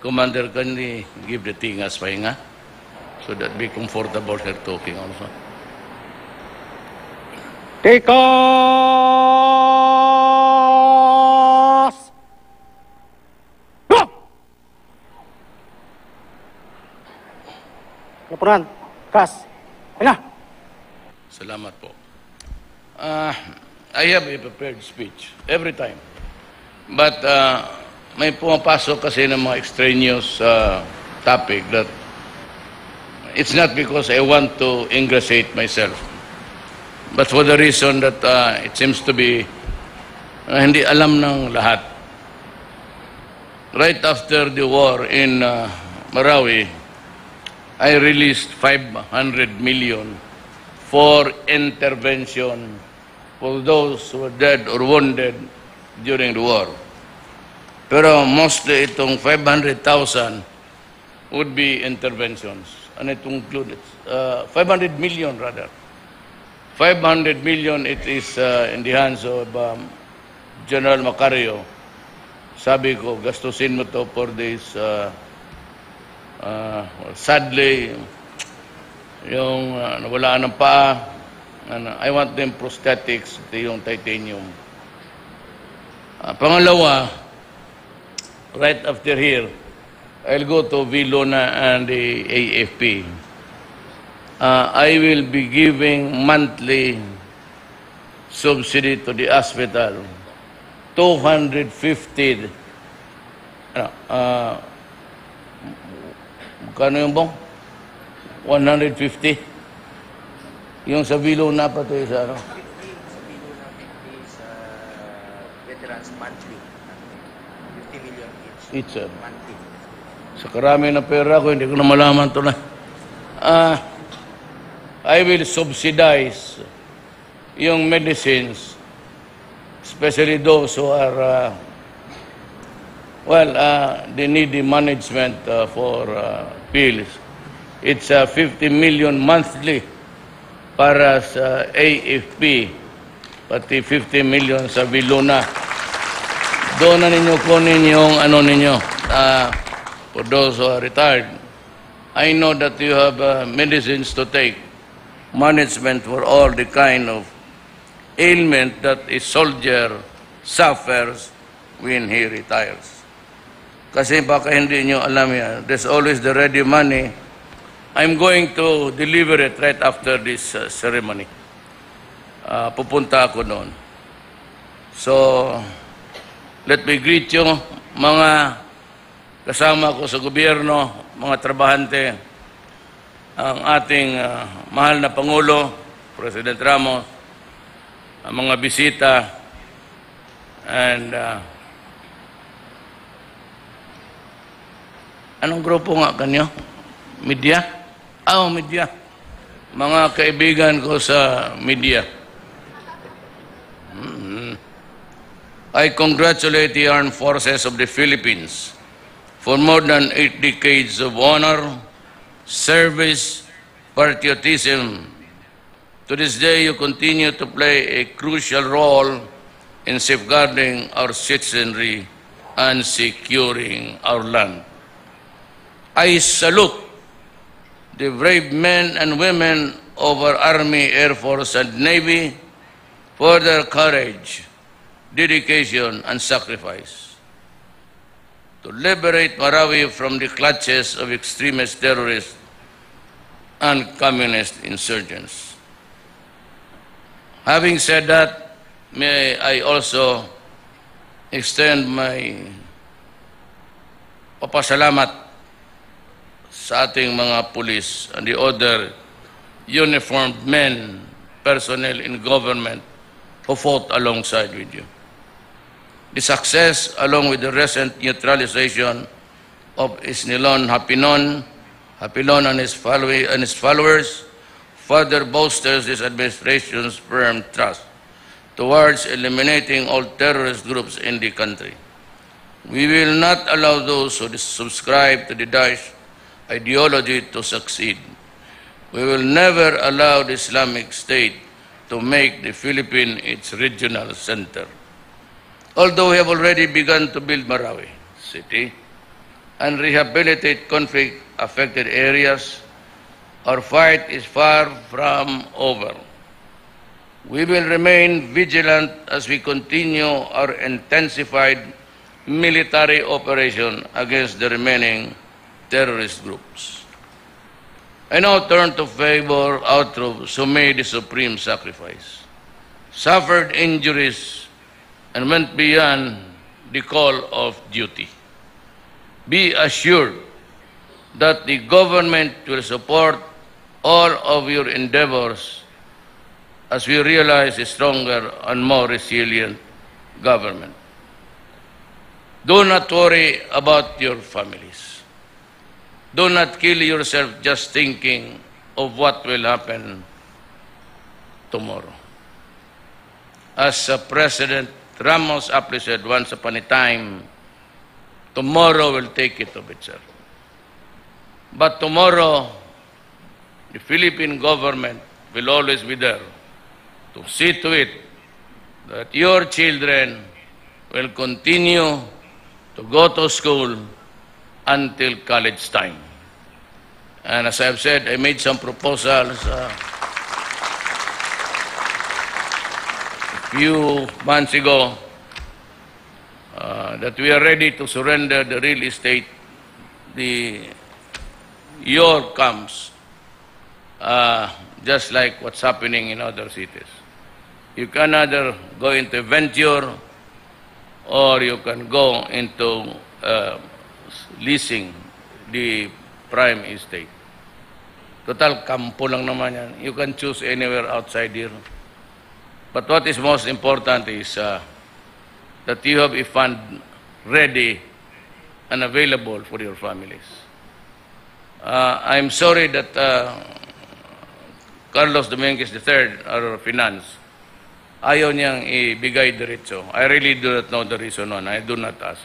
Commander, can we give the thing as pahinga so that be comfortable here talking also? Take off! Go! Laporan, kas. Pahinga. Salamat po. I have a prepared speech every time. But may pumapasok kasi ng mga extraneous topic that it's not because I want to ingratiate myself, but for the reason that it seems to be hindi alam ng lahat. Right after the war in Marawi, I released 500 million for intervention for those who were dead or wounded during the war. Pero mostly itong 500,000 would be interventions. And it included 500 million rather. 500 million it is in the hands of General Macario. Sabi ko, gastusin mo to for this. Sadly, yung nawala ng paa, I want them prosthetics, yung titanium. Pangalawa, right after here, I'll go to Vilona and the AFP. I will be giving monthly subsidy to the hospital, 250. Kano yung bong? 150. Yung sa Vilona pa ito isa, ano? Sa Vilona, 50 sa veterans monthly. 50 million each. Each, monthly. Sa karami na pera ko, hindi ko na malaman ito na. I will subsidize yung medicines, especially those who are, they need the management for pills. It's 50 million monthly para sa AFP, pati 50 million sa Vilona. Doon na ninyo kunin yung ano ninyo. For those who are retired, I know that you have medicines to take, management for all the kind of ailment that a soldier suffers when he retires. Kasi baka hindi nyo alam yan, there's always the ready money. I'm going to deliver it right after this ceremony. Pupunta ako noon. So, let me greet you, mga kasama ko sa gobyerno, mga trabahante, ang ating mahal na Pangulo, President Ramos, ang mga bisita, and anong grupo nga kanyo? Media? Media. Mga kaibigan ko sa media. I congratulate the Armed Forces of the Philippines for more than 8 decades of honor, service, patriotism. To this day, you continue to play a crucial role in safeguarding our citizenry and securing our land. I salute the brave men and women of our Army, Air Force, and Navy for their courage, dedication, and sacrifice to liberate Marawi from the clutches of extremist terrorists and communist insurgents. Having said that, may I also extend my papasalamat sa ating mga pulis and the other uniformed men, personnel in government who fought alongside with you. The success, along with the recent neutralization of Isnilon Hapinon and his followers, further bolsters this administration's firm trust towards eliminating all terrorist groups in the country. We will not allow those who subscribe to the Daesh ideology to succeed. We will never allow the Islamic State to make the Philippines its regional center. Although we have already begun to build Marawi City and rehabilitate conflict-affected areas, our fight is far from over. We will remain vigilant as we continue our intensified military operation against the remaining terrorist groups. I now turn to favor our troops who made the supreme sacrifice, suffered injuries, and went beyond the call of duty. Be assured that the government will support all of your endeavors as we realize a stronger and more resilient government. Do not worry about your families. Do not kill yourself just thinking of what will happen tomorrow. As President Ramos aptly said once upon a time, tomorrow will take it of itself. But tomorrow, the Philippine government will always be there to see to it that your children will continue to go to school until college time. And as I've said, I made some proposals a few months ago that we are ready to surrender the real estate, your camps, just like what's happening in other cities. You can either go into venture or you can go into leasing the prime estate. Total, kampo lang naman yan. You can choose anywhere outside here. But what is most important is that you have a fund ready and available for your families. I'm sorry that Carlos Dominguez III, our finance, ayaw niyang ibigay diretso. I really do not know the reason on. I do not ask.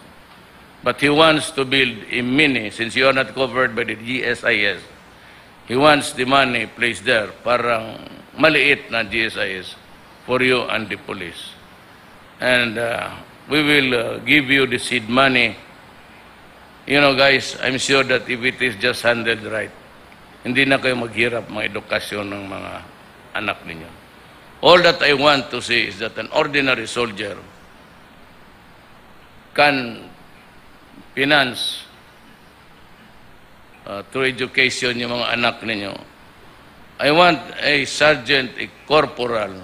But he wants to build a mini, since you are not covered by the GSIS. He wants the money placed there, parang maliit na GSIS for you and the police. And we will give you the seed money. You know, guys, I'm sure that if it is just handled right, hindi na kayo maghirap mga edukasyon ng mga anak ninyo. All that I want to say is that an ordinary soldier can finance through education yung mga anak ninyo. I want a sergeant, a corporal,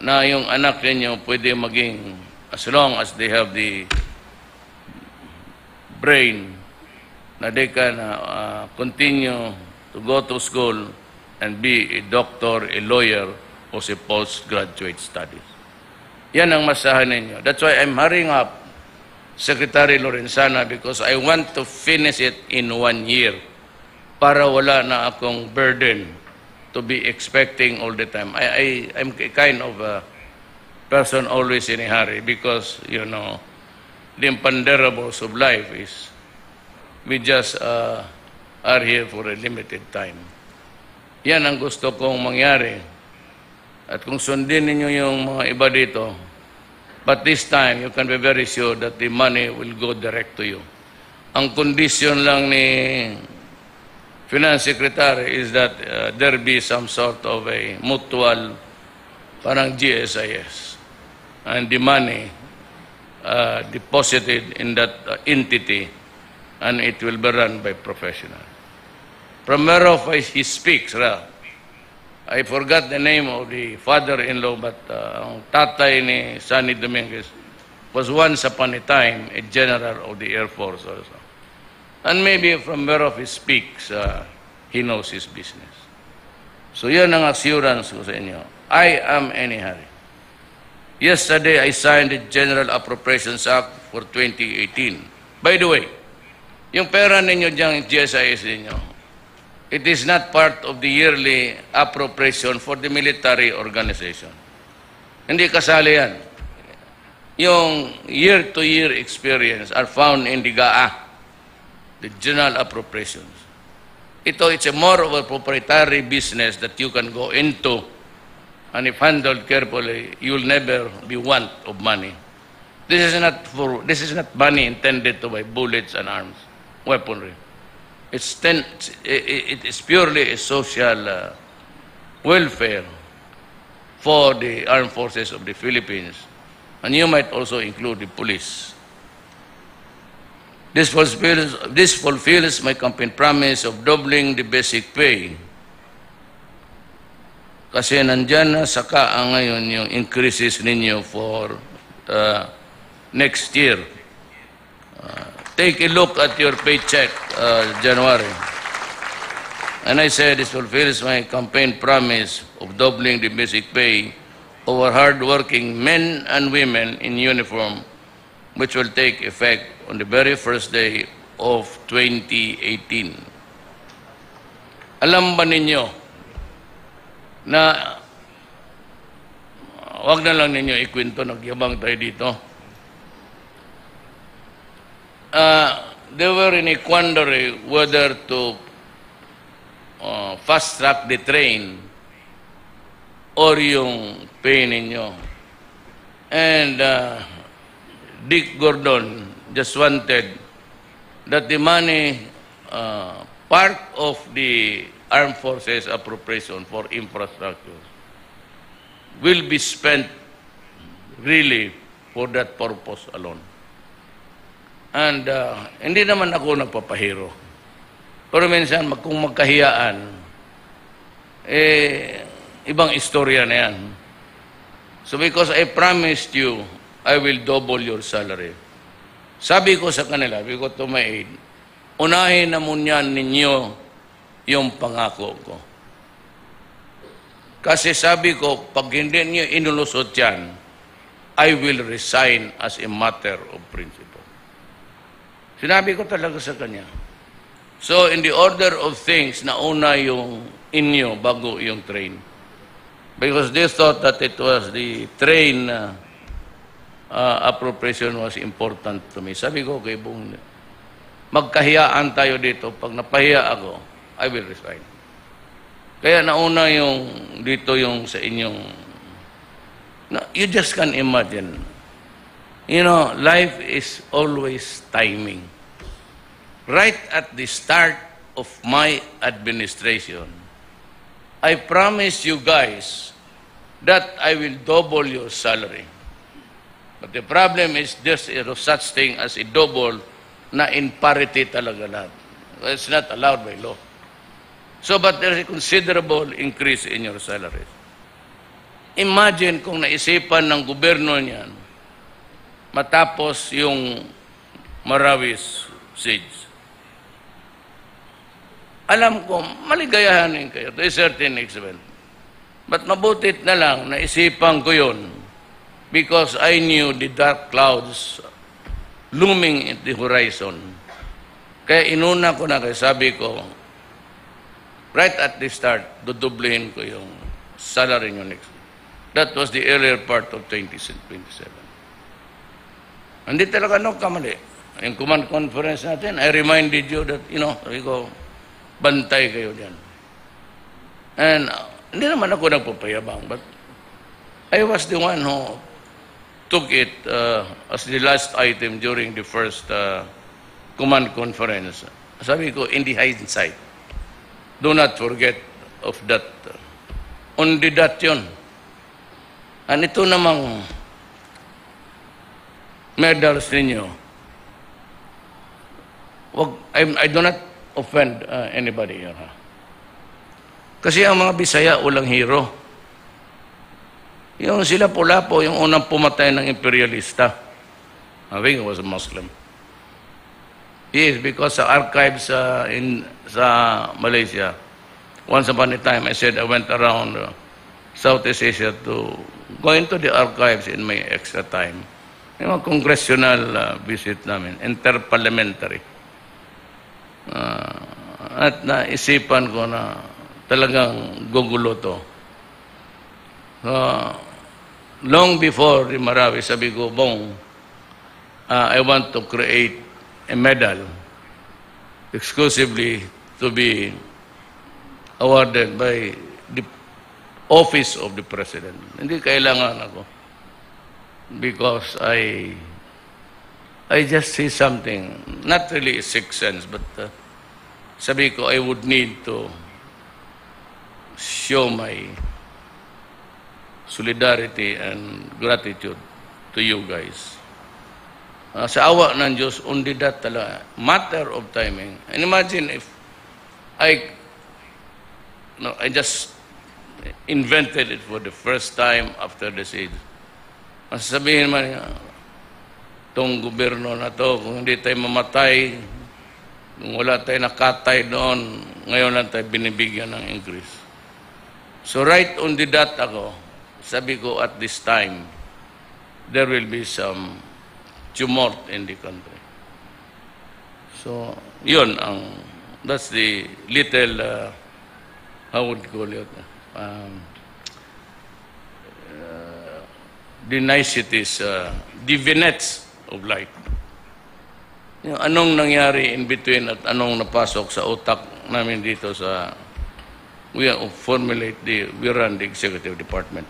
na yung anak ninyo pwede maging, as long as they have the brain, na they can continue to go to school and be a doctor, a lawyer, o sa postgraduate studies. Yan ang masahan ninyo. That's why I'm hurrying up Secretary Lorenzana, because I want to finish it in 1 year para wala na akong burden to be expecting all the time. I'm a kind of a person always in a hurry because, you know, the imponderables of life is we just are here for a limited time. Yan ang gusto kong mangyari. At kung sundin ninyo yung mga iba dito, but this time, you can be very sure that the money will go direct to you. Ang condition lang ni Finance Secretary is that there be some sort of a mutual, parang GSIS, and the money deposited in that entity, and it will be run by professionals. From whereof he speaks, I forgot the name of the father-in-law, but ang tatay ni Sonny Dominguez was once upon a time a general of the Air Force also. And maybe from whereof he speaks, he knows his business. So yan ang assurance ko sa inyo. I am in a hurry. Yesterday, I signed the General Appropriations Act for 2018. By the way, yung pera ninyo dyan, GSIS ninyo, it is not part of the yearly appropriation for the military organization. Hindi kasali yan. Yung year-to-year experience are found in the GAA, the General Appropriations. It's a more of a proprietary business that you can go into, and if handled carefully, you'll never be want of money. This is not money intended to buy bullets and arms. weaponry. It is purely a social welfare for the armed forces of the Philippines, and you might also include the police. This fulfills my campaign promise of doubling the basic pay. Kasi nandyan na saka ngayon yung increases ninyo for next year. Take a look at your paycheck, January. And I said this fulfills my campaign promise of doubling the basic pay of our hard-working men and women in uniform, which will take effect on the very first day of 2018. Alam ba ninyo na wag na lang ninyo ikwento, nagyabang tayo dito. They were in a quandary whether to fast-track the train or yung pay ninyo. And Dick Gordon just wanted that the money, part of the armed forces appropriation for infrastructure will be spent really for that purpose alone. And hindi naman ako nagpapahiro. Pero minsan, kung magkahiyaan, ibang istorya na yan. So because I promised you, I will double your salary. Sabi ko sa kanila, sabi ko to my aid, unahin na muna ninyo yung pangako ko. Kasi sabi ko, pag hindi niyo inulusot yan, I will resign as a matter of principle. Sinabi ko talaga sa kanya. So, in the order of things, nauna yung inyo bago yung train. Because they thought that it was the train appropriation was important to me. Sabi ko kay Bong, magkahiyaan tayo dito. Pag napahiya ako, I will resign. Kaya nauna yung dito yung sa inyong... No, you just can't imagine. You know, life is always timing. Right at the start of my administration, I promise you guys that I will double your salary. But the problem is there's such thing as a double na in parity talaga lahat. It's not allowed by law. So, but there's a considerable increase in your salaries. Imagine kung naisipan ng gobyerno niyan matapos yung Marawis siege. Alam ko, maligayahanin kayo to a certain extent. But mabutit na lang, naisipan ko yun because I knew the dark clouds looming at the horizon. Kaya inuna ko na, kaya sabi ko, right at the start, dudublehin ko yung salary nyo next week. That was the earlier part of 2027. Hindi talaga kamali. Yung command conference natin, I reminded you that, sabi ko, bantay kayo dyan. And hindi naman ako nagpapayabang, but I was the one who took it as the last item during the first command conference. Sabi ko, in the hindsight, do not forget of that. Only that yun. And ito namang medals ninyo, I do not offend anybody here. Kasi ang mga Bisaya, walang hero. Yung sila Pulapo, yung unang pumatay ng imperialista. I think it was a Muslim. Yes, because sa archives sa Malaysia, once upon a time, I said I went around Southeast Asia to go into the archives in my extra time. Yung mga congressional visit namin, interparliamentary. At naisipan ko na talagang gugulo to. Long before the Marawi, sabi ko, Bong, I want to create a medal exclusively to be awarded by the office of the President. Hindi kailangan ako. Because I just see something, not really a sixth sense, but sabi ko, I would need to show my solidarity and gratitude to you guys. Sa awa ng Diyos, only that talaga. Matter of timing. And imagine if I just invented it for the first time after the siege. Masasabihin man niya, itong gobyerno na to, kung hindi tayo mamatay, kung wala tayo nakatay noon, ngayon lang tayo binibigyan ng increase. So right on the dot ako, sabi ko at this time, there will be some tumult in the country. So, yun that's the little, how would you call it, the niceties, the vignettes of life. Yung anong nangyari in between at anong napasok sa utak namin dito sa, we run the executive department.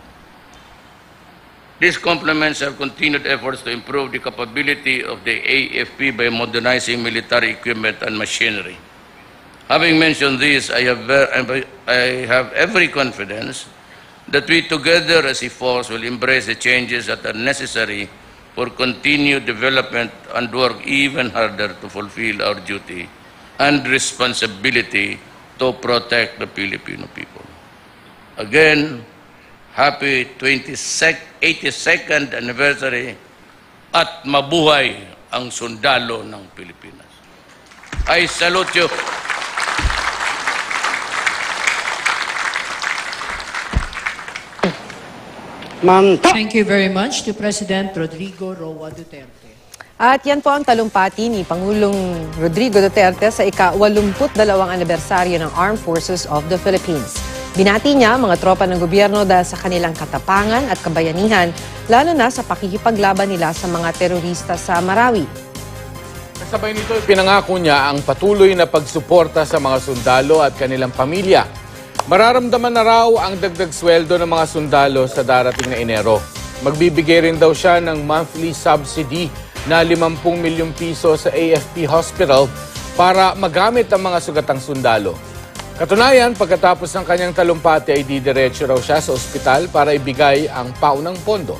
This complements our continued efforts to improve the capability of the AFP by modernizing military equipment and machinery. Having mentioned this, I have every confidence that we together as a force will embrace the changes that are necessary for continued development and work even harder to fulfill our duty and responsibility to protect the Filipino people. Again, happy 82nd anniversary at mabuhay ang sundalo ng Pilipinas. I salute you. Thank you very much to President Rodrigo Roa Duterte. At yan po ang talumpati ni Pangulong Rodrigo Duterte sa ika-82 anibersaryo ng Armed Forces of the Philippines. Binati niya mga tropa ng gobyerno dahil sa kanilang katapangan at kabayanihan, lalo na sa pakikipaglaban nila sa mga terorista sa Marawi. Kasabay nito, pinangako niya ang patuloy na pagsuporta sa mga sundalo at kanilang pamilya. Mararamdaman na raw ang dagdag sweldo ng mga sundalo sa darating na Enero. Magbibigay rin daw siya ng monthly subsidy na 50 milyong piso sa AFP Hospital para magamit ang mga sugatang sundalo. Katunayan, pagkatapos ng kanyang talumpati ay didiretso raw siya sa ospital para ibigay ang paunang pondo.